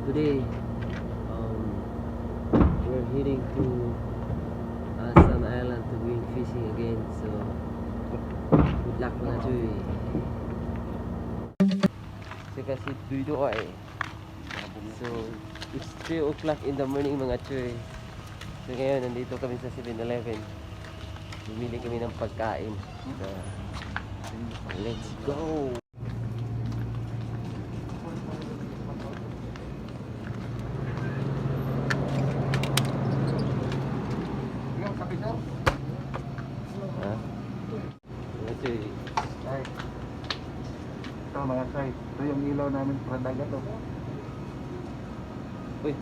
today we're heading to some island to going fishing again. So good luck mga Chuy. Kasi dito ay. So it's 3 o'clock in the morning mga Chuy. So ngayon nandito kami sa 7-Eleven. Bumili kami ng pagkain. So let's go. Ito mga kay, ito yung ilaw namin sa dagat to. Uy,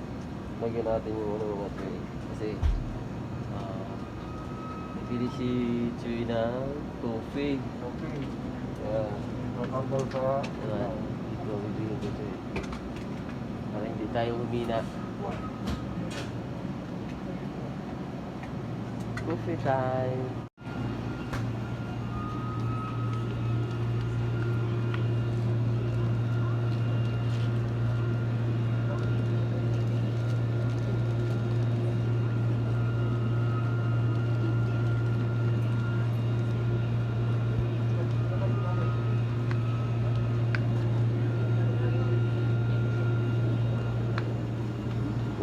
lagyan natin yung ano mga Chuy. Kasi bibili si Chuy ng coffee. Okay. Yeah. Matanggal sa Dito bibili ko Chuy. Para hindi tayo humina. Coffee time.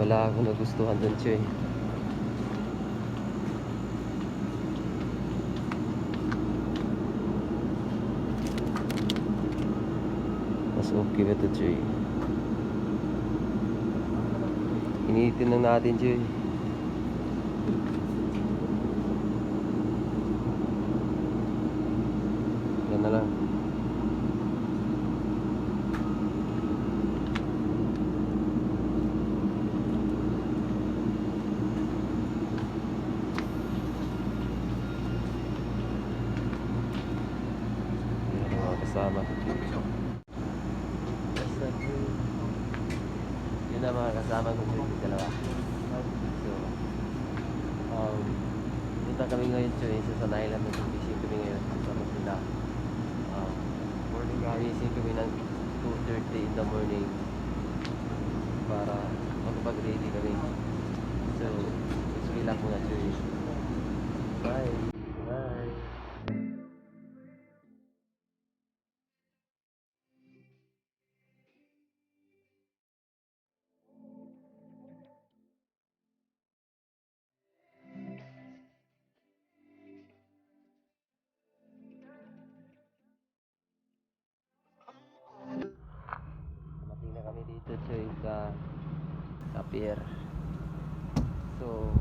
Wala akong nagustuhan doon, Chuy. Mas okay ba ito, Chuy? Initin lang natin, Chuy. Yan na lang. Kasama ko yun na mga kasama ko yung dalawa. So punta kami ngayon Chuy sa San Island. Mag-fishing kami ngayon sa Manila. Fishing kami ng 2:30 in the morning para makapag-ready kami. So let's lang muna Chuy. Bye. Bye. Dumating na kami dito Chuy sa pier. So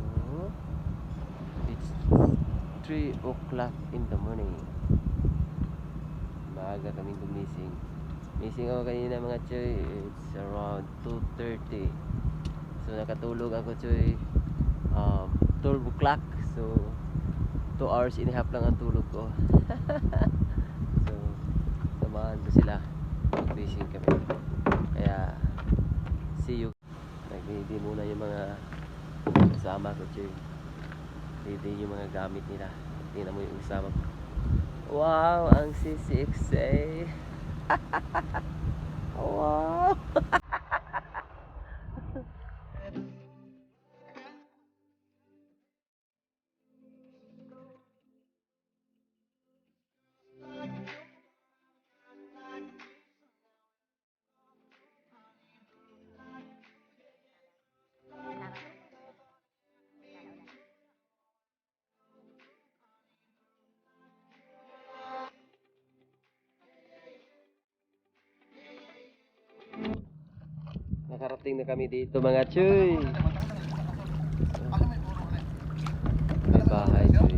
it's 3 o'clock in the morning. Maaga kaming gumising. Mising ako kanina mga Chuy. It's around 2:30. So nakatulog ako Chuy 12 o'clock. So 2 hours and a half lang ang tulog ko. So samahan ko sila. Mag-fishing kami. Kaya see you. Nag-ready muna yung mga kasama ko Chuy. Ready yung mga gamit nila. Tingnan mo yung kasama ko. Wow, ang CCXA. Wow. Nakarating na kami dito mga Chuy. May bahay Chuy.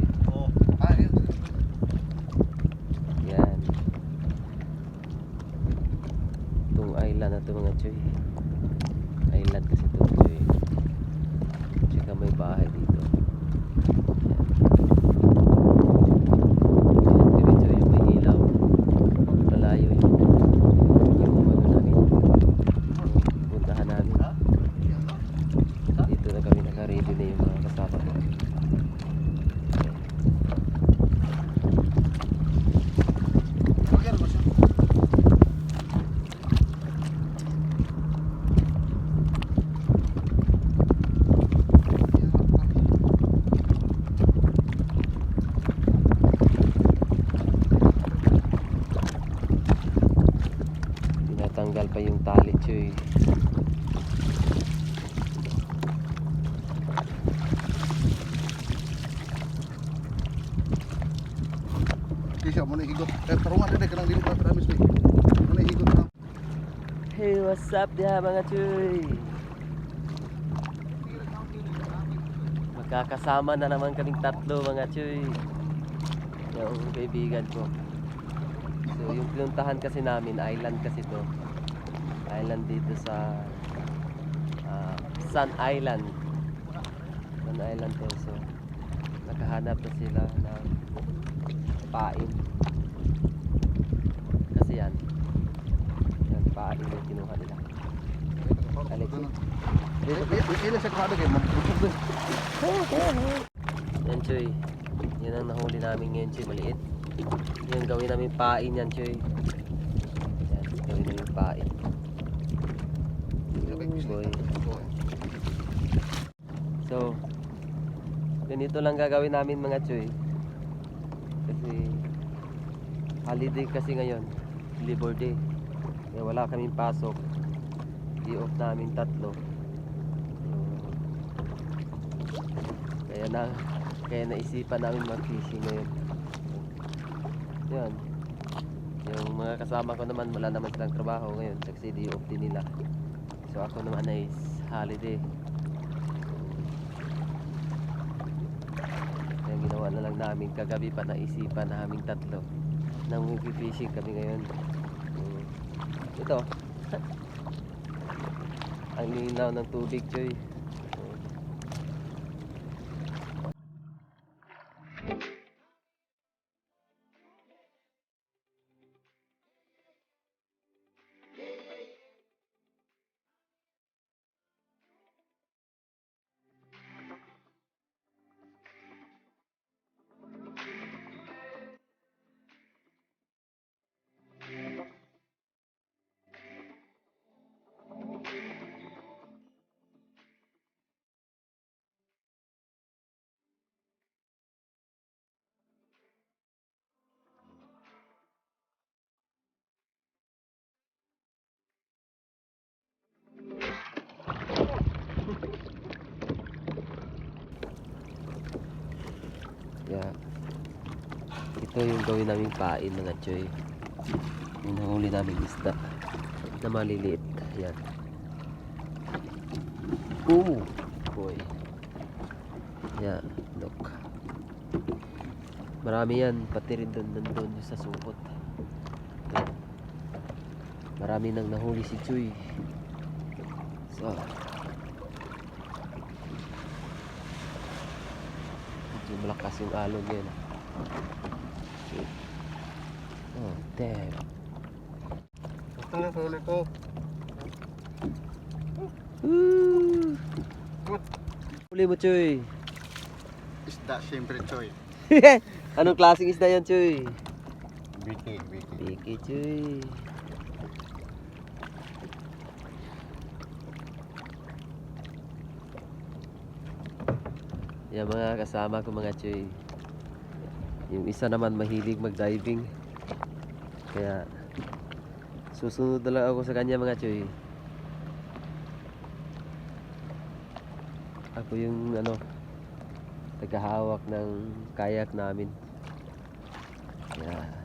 Yan. Itong island na ito mga Chuy. Island kasi ito Chuy. Tsaka may bahay dito. Tinanggal pa yung tali, Choy. Siya mo na higot. Tarungan din kanang dili pa ramis ni. Mo na higot na. Hey, what's up diha mga Choy? Magkakasama na naman kaming tatlo mga Choy. Yung kaibigan ko. So yung pinuntahan kasi namin, island kasi to. Island dito sa Sun Island. Sun Island to. So nakahanap na sila ng pain. Kasi yan pain yung kinuha nila. Alex. Ila sa kado kay mabusog din. Yan Choy. Yan ang nahuli namin ngayon Choy. Maliit. Yung gawin namin pain yan Choy. Yan. Gawin namin pain. Boy. So ganito lang gagawin namin mga Choy. Kasi holiday kasi ngayon. Labor Day. Kaya wala kaming pasok. Day off namin tatlo. Kaya naisipan namin mag-fishing ngayon. Yan. Yung mga kasama ko naman wala naman silang trabaho ngayon kasi day off din nila. So ako naman ay holiday. Kaya ginawa na lang namin kagabi pa naisipan naming tatlo nang mag-fishing kami ngayon. Ito. Ang linaw ng tubig, Choy. Yeah. Ito yung gawin namin pain mga Choy. Yung nahuli namin isda na maliliit. Yan. Boy. Yeah, look. Marami yan, pati rin nandun sa supot. Ito. Marami nang nahuli si Choy. So medyo malakas yung alon yan. Oh, damn. Ito na huli ko. Woo! Huli mo, Choy. Isda siyempre Choy. Anong klaseng isda yan, Choy? Biki. Biki, Choy. Yan mga kasama ko mga Choy. Yung isa naman mahilig mag-diving. Kaya susunod na lang ako sa kanya mga Choy. Ako yung tagahawak ng kayak namin. Yeah.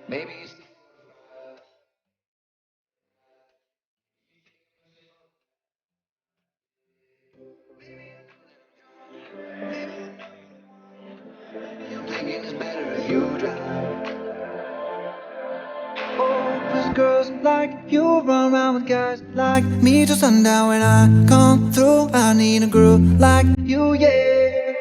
Maybe You run around with guys like me till sundown. When I come through, I need a girl like you, yeah.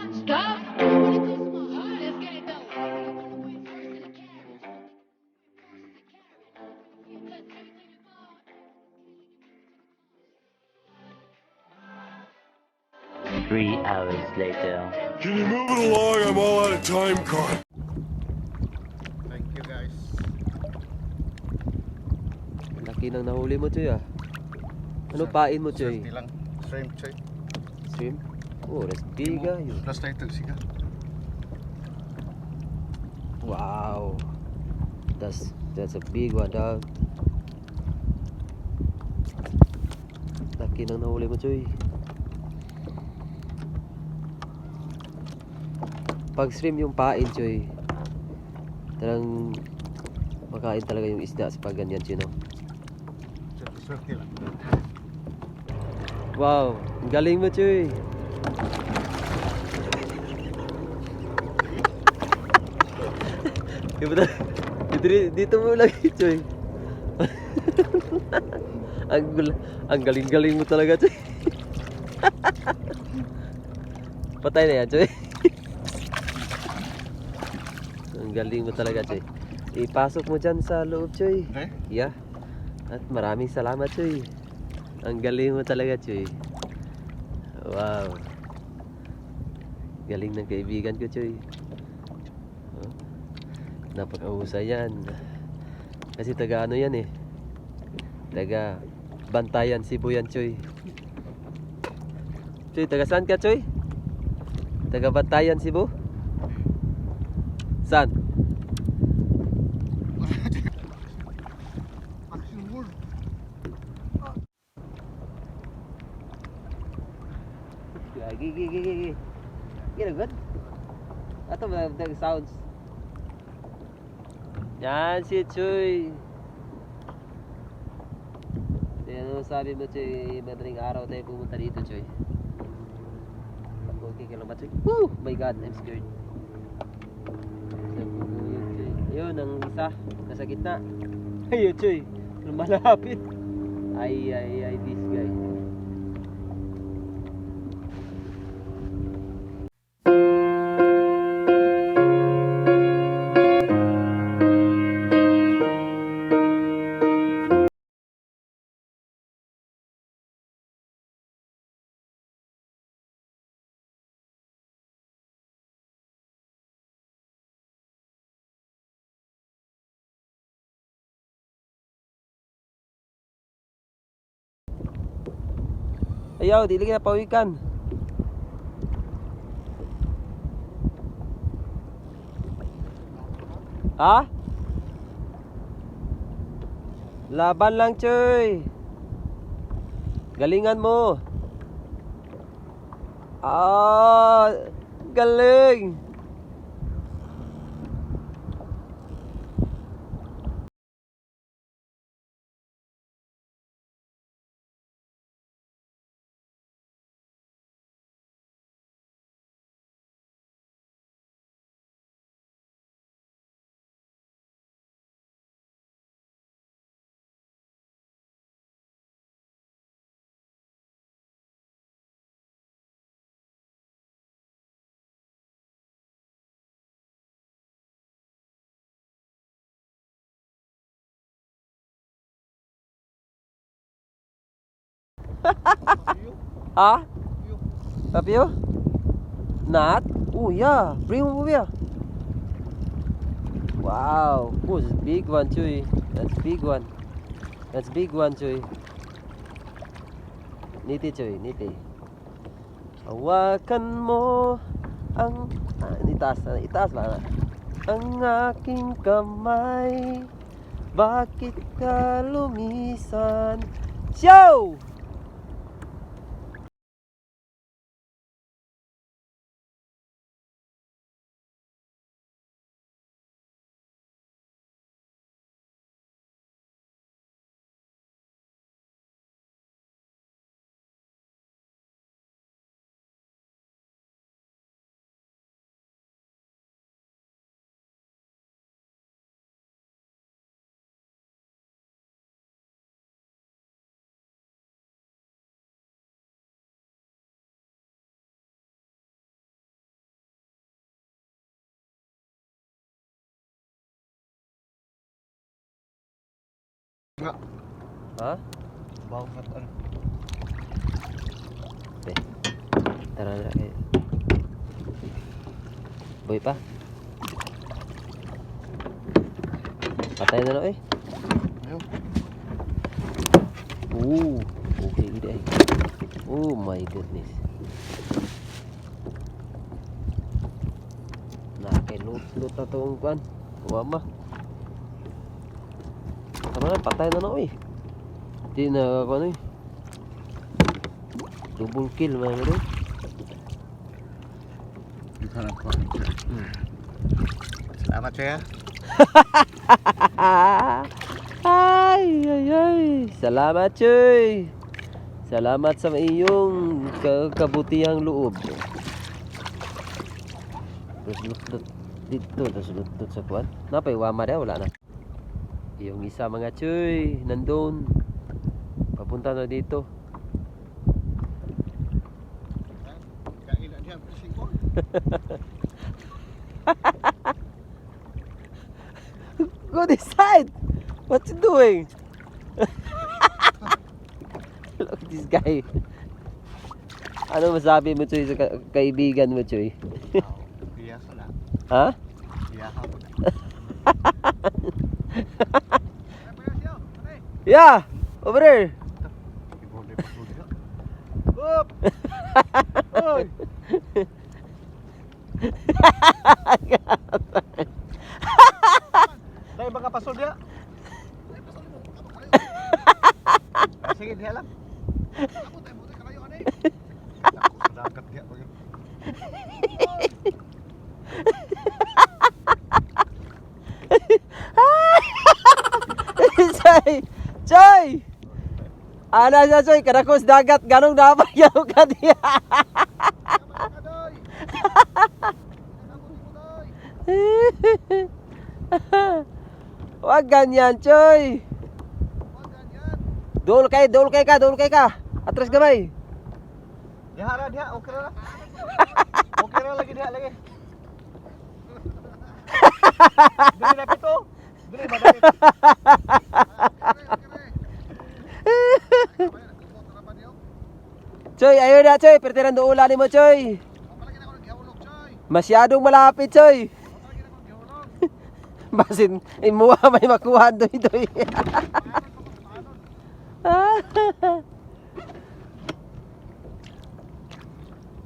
Stop. Three hours later. Can you move it along? I'm all out of time card. Thank you guys. Laki ng nahuli mo, Choy ah. Ano pain mo, Choy? Swerte lang. Shrimp, choy. Shrimp? Oh, that's big ah. Yun. Plus na ito, siga. Wow. That's a big one, dog. Laki ng nahuli mo, Choy. Pag shrimp yung pain, Choy, talagang makain talaga yung isda sa pag ganyan, Choy, no? Swerte lang. Wow, ang galing mo, Choy. Dito mo lagi, Choy. ang galing-galing mo talaga, Choy. Patay na yan, Choy. Ang galing mo talaga, Choy. Ipasok mo dyan sa loob, Choy. Okay? Yeah. At maraming salamat, Choy. Ang galing mo talaga, Choy. Wow. Galing ng kaibigan ko, Choy. Oh. Napakahusay yan. Kasi taga ano yan eh. Taga Bantayan, Cebu yan, Choy. Choy, taga saan ka, Choy? Taga Bantayan, Cebu? Saan? Action word. Gigi. Get good? Ato ba the sounds? Yan si Choy. Ano sabi mo, Choy? Madaling araw tayo pumunta dito, Choy. Okay ka lang ba, Choy? Woo! My God, I'm scared. Yun, ang isa nasa gitna. Ayun, Choy, malapit. Ay, this guy. Ayaw, dili ka na pawikan. Ha? Laban lang, Choy. Galingan mo. Galing. Ha? Tapio? Not? Oh yeah, bring him over here. Wow, oh, that's big one, Choy. That's big one. That's big one, Choy. Niti, Choy, niti. Hawakan mo ang itaas ba? Ang aking kamay. Bakit ka lumisan? Show! Nga. Ha? Bawo sa ano. Tara na kayo. Boy pa. Patay na no eh. Ayun. Ooh, okay gede ay. Oh my goodness. Lut na itong kuan. Kuwama. Tama na, patay na eh. Hindi na ako eh. Double kill man rin. Dito na po. Salamat siya. Ay, ay, ay. Salamat, Choy. Salamat sa iyong kabutihang loob. Terus lutut dito, terus lutut sa kuan. Napay wama daw, wala na. Yung isa mga Choy, nandun. Papunta na dito. Kain na diyan, singkol. Go this side. What you doing? Look at this guy. Ano masabi mo, Choy, sa kaibigan mo, Choy? Biyasa na. Ha? Biyasa po. Yeah, over there. Up! Oy! Dahil baka pasol dia. Sige, diha lang. Ako tayo mo kayo ani. Ako dagat dia pag. Choy! Choy! Ana siya, Choy, kanakos dagat, ganong napayaw ka diya. Wag ganyan, Choy. Dul kay ka. Atras gamay. Diha ra, diha, okay ra. Okay ra lagi diha lagi. Dili na pito. Dili madapit. Choy, ayun na, Choy. Pertiran do ulan mo, Choy. Masyadong malapit, Choy. Basin, imuha may makuha doy.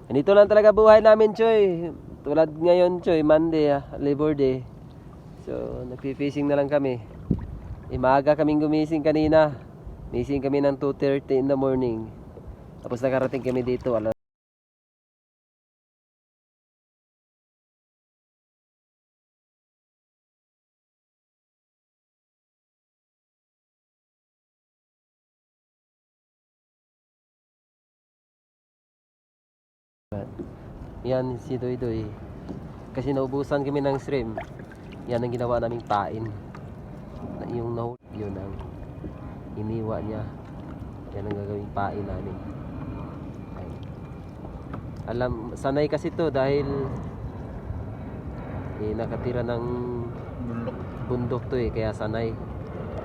Ganito lang talaga buhay namin, Choy. Tulad ngayon, Choy, Monday, Labor Day. So, nagpi-fishing na lang kami. Maaga kaming gumising kanina. Gising kami ng 2:30 in the morning. Tapos nakarating kami dito alas yan si Doy Doy. Kasi naubusan kami ng shrimp. Yan ang ginawa naming pain. Yung nahuli, yun ang iniwa niya. Yan ang gagawing pain namin. Ay. Alam, sanay kasi to dahil nakatira ng bundok to kaya sanay.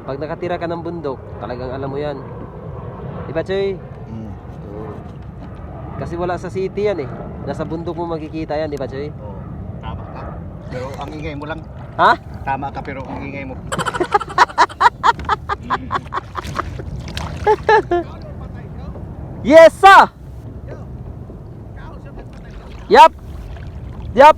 Pag nakatira ka ng bundok, talagang alam mo yan. Diba, Choy? Oo. Kasi wala sa city yan Nasa bundok mo makikita yan, di ba, Choy? Oh, tama ka. Pero ang ingay mo lang. Ha? Tama ka pero ang ingay mo. Yes, sir! Yup! Yup!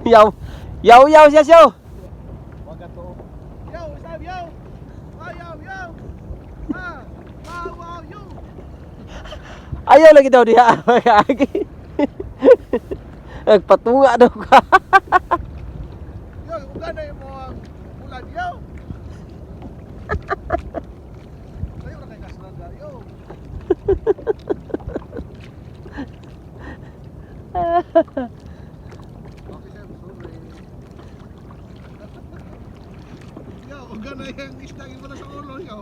Yaw siya siya! Wag ato. Yo, sab yo. Yo. Wow, yo. Ayaw lagi daw diha. Nagpatunga daw ka. Yo, ugan na mo ang ulan yo. Sayo na kay kasnanda yo. Yo, ugan na yung isdagin mo na sa ulo yo.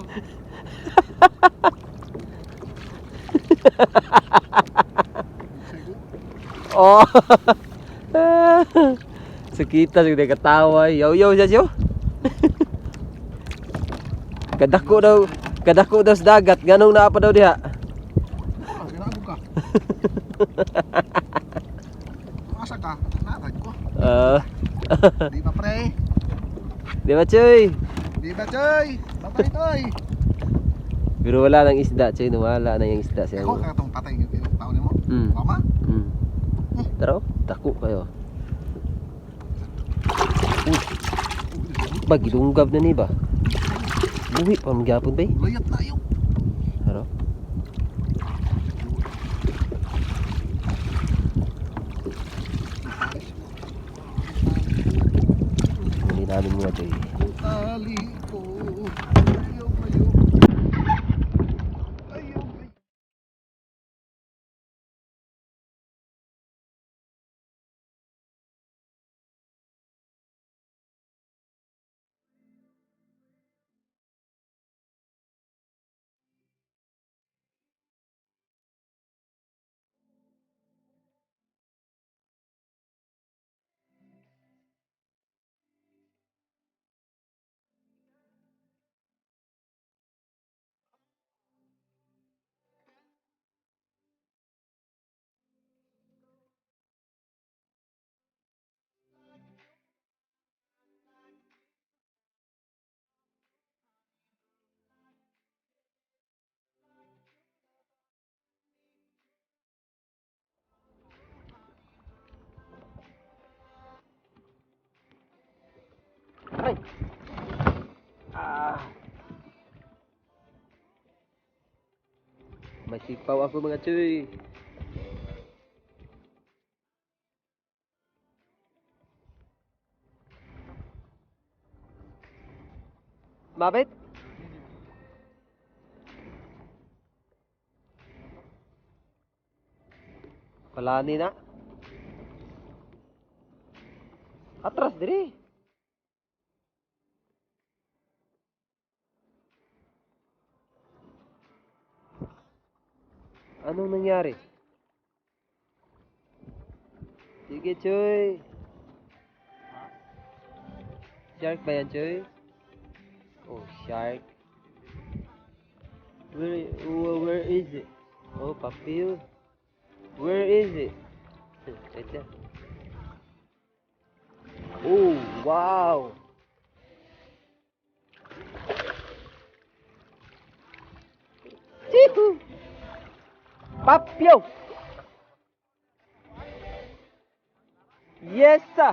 Oh. Sakita sa katawa. Yo siya siyo. Kadako daw sa dagat. Ganong naa pa daw diha. Ginago ka. Asa ka? Natag ko. Di ba pre? Di ba, Choy? Di ba Choy? Babay Toy. Pero wala nang isda, Choy. Wala na yung isda siya. Ako katong patay yung taon mo. Mama? Tara, dako kayo. Ba, gidunggab na ni ba? Buhi pa magyapon ba? Layat na yun. Tara. Hindi namin mga Choy. Tali ko. Ayaw kayo. Ayaw kayo. Ay! May sipaw ako mga Choy. Mabit? Palani na. Atras diri. Anong nangyari? Sige, Choy. Shark ba yan, Choy? Oh, shark. Where is it? Oh, papil. Where is it? Right there. Oh, wow. Chihu. Papio. Yes, sir.